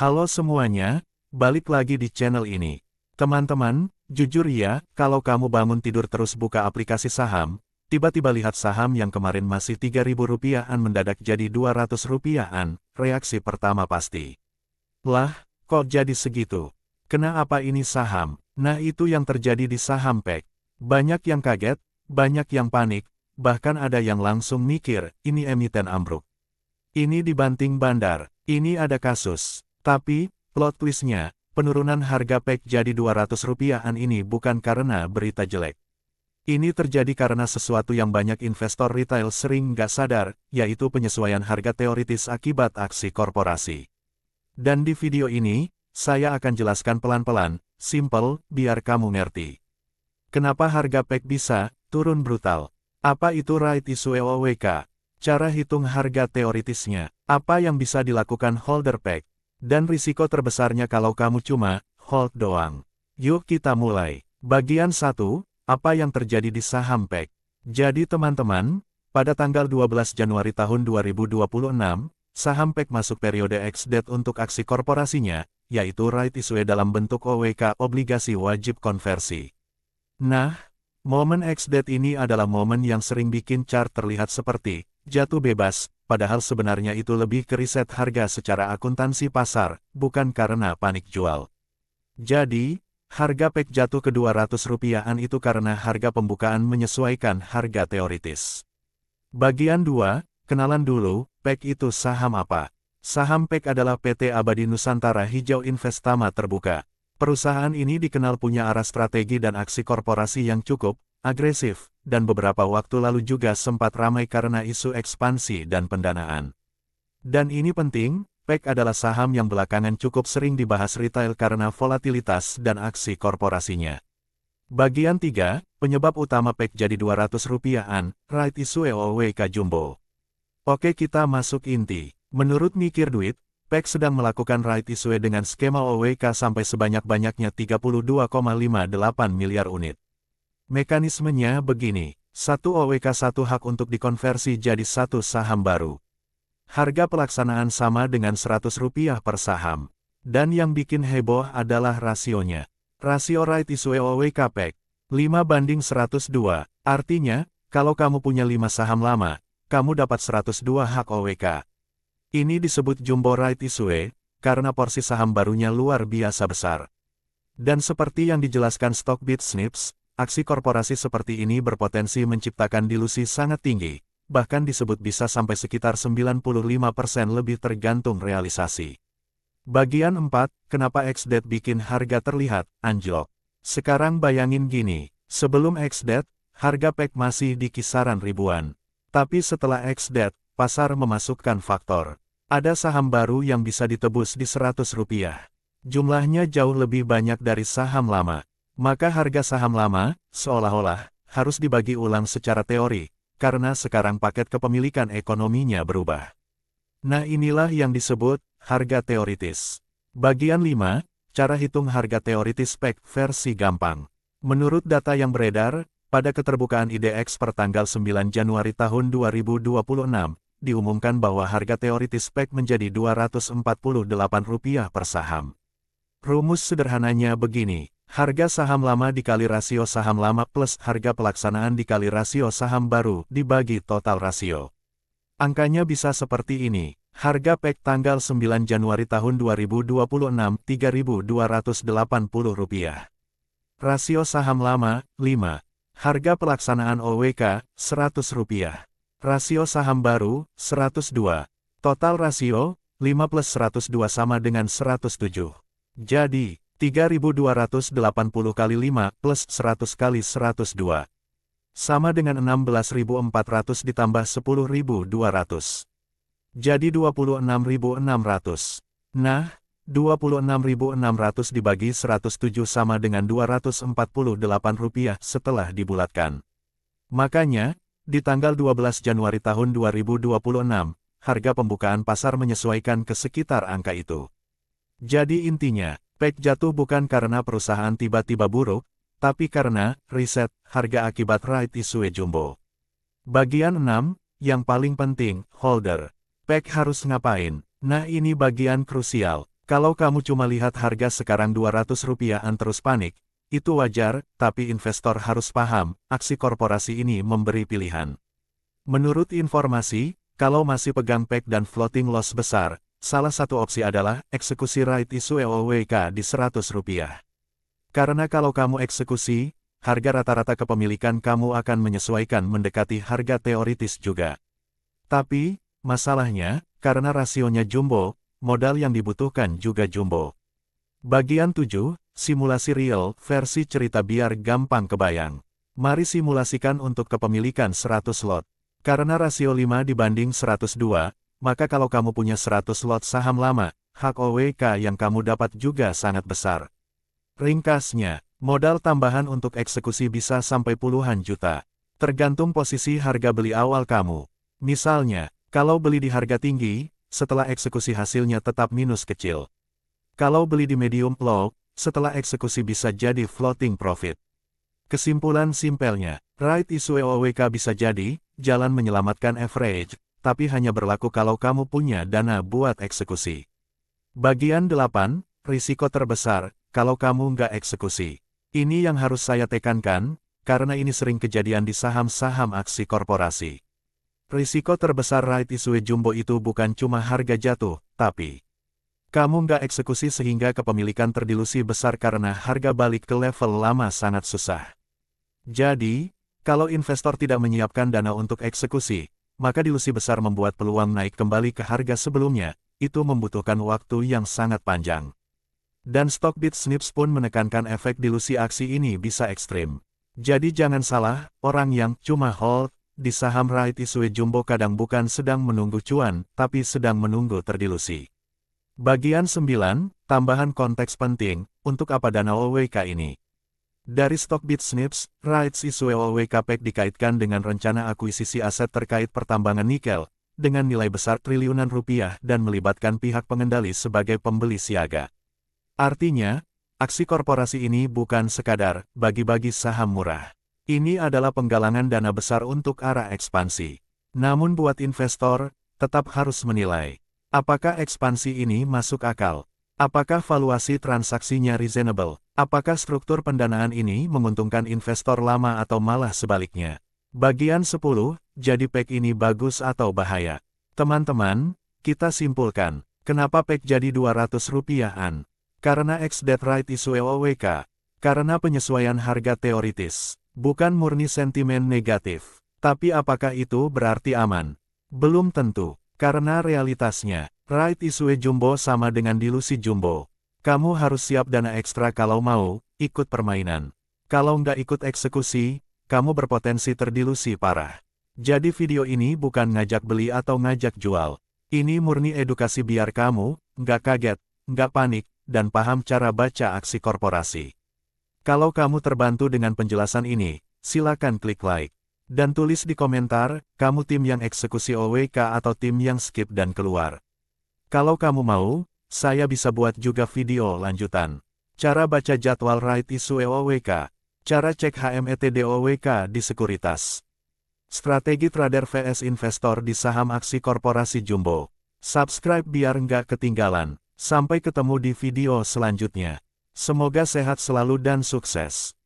Halo semuanya, balik lagi di channel ini. Teman-teman, jujur ya, kalau kamu bangun tidur terus buka aplikasi saham, tiba-tiba lihat saham yang kemarin masih 3.000 rupiahan mendadak jadi 200 rupiahan, reaksi pertama pasti. Lah, kok jadi segitu? Kena apa ini saham? Nah itu yang terjadi di saham PEK. Banyak yang kaget, banyak yang panik, bahkan ada yang langsung mikir, ini emiten ambruk. Ini dibanting bandar, ini ada kasus. Tapi, plot twistnya, penurunan harga PEK jadi 200 rupiahan ini bukan karena berita jelek. Ini terjadi karena sesuatu yang banyak investor retail sering nggak sadar, yaitu penyesuaian harga teoritis akibat aksi korporasi. Dan di video ini, saya akan jelaskan pelan-pelan, simple, biar kamu ngerti. Kenapa harga PEK bisa turun brutal? Apa itu right issue OWK? Cara hitung harga teoritisnya? Apa yang bisa dilakukan holder PEK? Dan risiko terbesarnya kalau kamu cuma hold doang. Yuk kita mulai. Bagian 1, apa yang terjadi di saham PEK? Jadi teman-teman, pada tanggal 12 Januari tahun 2026, saham PEK masuk periode ex-date untuk aksi korporasinya, yaitu right issue dalam bentuk OWK obligasi wajib konversi. Nah, momen ex-date ini adalah momen yang sering bikin chart terlihat seperti jatuh bebas, padahal sebenarnya itu lebih ke riset harga secara akuntansi pasar, bukan karena panik jual. Jadi, harga PEK jatuh ke 200 rupiahan itu karena harga pembukaan menyesuaikan harga teoritis. Bagian 2, kenalan dulu, PEK itu saham apa? Saham PEK adalah PT Abadi Nusantara Hijau Investama Terbuka. Perusahaan ini dikenal punya arah strategi dan aksi korporasi yang cukup agresif, dan beberapa waktu lalu juga sempat ramai karena isu ekspansi dan pendanaan. Dan ini penting, PEK adalah saham yang belakangan cukup sering dibahas retail karena volatilitas dan aksi korporasinya. Bagian 3, penyebab utama PEK jadi 200 rupiahan, right issue OWK Jumbo. Oke kita masuk inti. Menurut Mikir Duit, PEK sedang melakukan right issue dengan skema OWK sampai sebanyak-banyaknya 32,58 miliar unit. Mekanismenya begini, 1 OWK 1 hak untuk dikonversi jadi 1 saham baru. Harga pelaksanaan sama dengan Rp100 per saham. Dan yang bikin heboh adalah rasionya. Rasio right issue OWK PEK, 5:102. Artinya, kalau kamu punya 5 saham lama, kamu dapat 102 hak OWK. Ini disebut jumbo right issue, karena porsi saham barunya luar biasa besar. Dan seperti yang dijelaskan Stockbit Snips, aksi korporasi seperti ini berpotensi menciptakan dilusi sangat tinggi, bahkan disebut bisa sampai sekitar 95% lebih tergantung realisasi. Bagian 4, kenapa ex-date bikin harga terlihat anjlok? Sekarang bayangin gini, sebelum ex-date, harga PEK masih di kisaran ribuan. Tapi setelah ex-date, pasar memasukkan faktor. Ada saham baru yang bisa ditebus di Rp100. Jumlahnya jauh lebih banyak dari saham lama. Maka harga saham lama, seolah-olah, harus dibagi ulang secara teori, karena sekarang paket kepemilikan ekonominya berubah. Nah inilah yang disebut harga teoritis. Bagian 5, cara hitung harga teoritis PEK versi gampang. Menurut data yang beredar, pada keterbukaan IDX per tanggal 9 Januari tahun 2026, diumumkan bahwa harga teoritis PEK menjadi Rp248 per saham. Rumus sederhananya begini. Harga saham lama dikali rasio saham lama plus harga pelaksanaan dikali rasio saham baru dibagi total rasio. Angkanya bisa seperti ini. Harga PEK tanggal 9 Januari tahun 2026 Rp3.280. Rasio saham lama 5. Harga pelaksanaan OWK Rp100. Rasio saham baru 102. Total rasio 5 plus 102 sama dengan 107. Jadi 3.280 kali 5 plus 100 kali 102. Sama dengan 16.400 ditambah 10.200. Jadi 26.600. Nah, 26.600 dibagi 107 sama dengan Rp248 setelah dibulatkan. Makanya, di tanggal 12 Januari tahun 2026, harga pembukaan pasar menyesuaikan ke sekitar angka itu. Jadi intinya, PEK jatuh bukan karena perusahaan tiba-tiba buruk, tapi karena riset harga akibat right issue jumbo. Bagian 6, yang paling penting, holder. PEK harus ngapain? Nah ini bagian krusial. Kalau kamu cuma lihat harga sekarang Rp200-an terus panik, itu wajar, tapi investor harus paham, aksi korporasi ini memberi pilihan. Menurut informasi, kalau masih pegang PEG dan floating loss besar, salah satu opsi adalah eksekusi right issue EOWK di Rp100. Karena kalau kamu eksekusi, harga rata-rata kepemilikan kamu akan menyesuaikan mendekati harga teoritis juga. Tapi, masalahnya, karena rasionya jumbo, modal yang dibutuhkan juga jumbo. Bagian 7, simulasi real versi cerita biar gampang kebayang. Mari simulasikan untuk kepemilikan 100 lot. Karena rasio 5 dibanding 102, maka kalau kamu punya 100 lot saham lama, hak OWK yang kamu dapat juga sangat besar. Ringkasnya, modal tambahan untuk eksekusi bisa sampai puluhan juta. Tergantung posisi harga beli awal kamu. Misalnya, kalau beli di harga tinggi, setelah eksekusi hasilnya tetap minus kecil. Kalau beli di medium low, setelah eksekusi bisa jadi floating profit. Kesimpulan simpelnya, right issue EOWK bisa jadi jalan menyelamatkan average, tapi hanya berlaku kalau kamu punya dana buat eksekusi. Bagian 8, risiko terbesar, kalau kamu nggak eksekusi. Ini yang harus saya tekankan, karena ini sering kejadian di saham-saham aksi korporasi. Risiko terbesar right issue jumbo itu bukan cuma harga jatuh, tapi kamu nggak eksekusi sehingga kepemilikan terdilusi besar karena harga balik ke level lama sangat susah. Jadi, kalau investor tidak menyiapkan dana untuk eksekusi, maka dilusi besar membuat peluang naik kembali ke harga sebelumnya, itu membutuhkan waktu yang sangat panjang. Dan Stockbit Snips pun menekankan efek dilusi aksi ini bisa ekstrim. Jadi jangan salah, orang yang cuma hold di saham right issue jumbo kadang bukan sedang menunggu cuan, tapi sedang menunggu terdilusi. Bagian 9, tambahan konteks penting, untuk apa dana OWK ini? Dari Stockbit Snips, rights issue OWK PEG dikaitkan dengan rencana akuisisi aset terkait pertambangan nikel, dengan nilai besar triliunan rupiah dan melibatkan pihak pengendali sebagai pembeli siaga. Artinya, aksi korporasi ini bukan sekadar bagi-bagi saham murah. Ini adalah penggalangan dana besar untuk arah ekspansi. Namun buat investor, tetap harus menilai, apakah ekspansi ini masuk akal? Apakah valuasi transaksinya reasonable? Apakah struktur pendanaan ini menguntungkan investor lama atau malah sebaliknya? Bagian 10, jadi PEG ini bagus atau bahaya? Teman-teman, kita simpulkan, kenapa PEG jadi Rp200-an? Karena ex-debt right issue OWK. Karena penyesuaian harga teoritis. Bukan murni sentimen negatif. Tapi apakah itu berarti aman? Belum tentu. Karena realitasnya, right issue jumbo sama dengan dilusi jumbo. Kamu harus siap dana ekstra kalau mau ikut permainan. Kalau nggak ikut eksekusi, kamu berpotensi terdilusi parah. Jadi video ini bukan ngajak beli atau ngajak jual. Ini murni edukasi biar kamu nggak kaget, nggak panik, dan paham cara baca aksi korporasi. Kalau kamu terbantu dengan penjelasan ini, silakan klik like. Dan tulis di komentar, kamu tim yang eksekusi OWK atau tim yang skip dan keluar. Kalau kamu mau, saya bisa buat juga video lanjutan. Cara baca jadwal right issue OWK. Cara cek HMETD OWK di sekuritas. Strategi trader vs investor di saham aksi korporasi jumbo. Subscribe biar nggak ketinggalan. Sampai ketemu di video selanjutnya. Semoga sehat selalu dan sukses.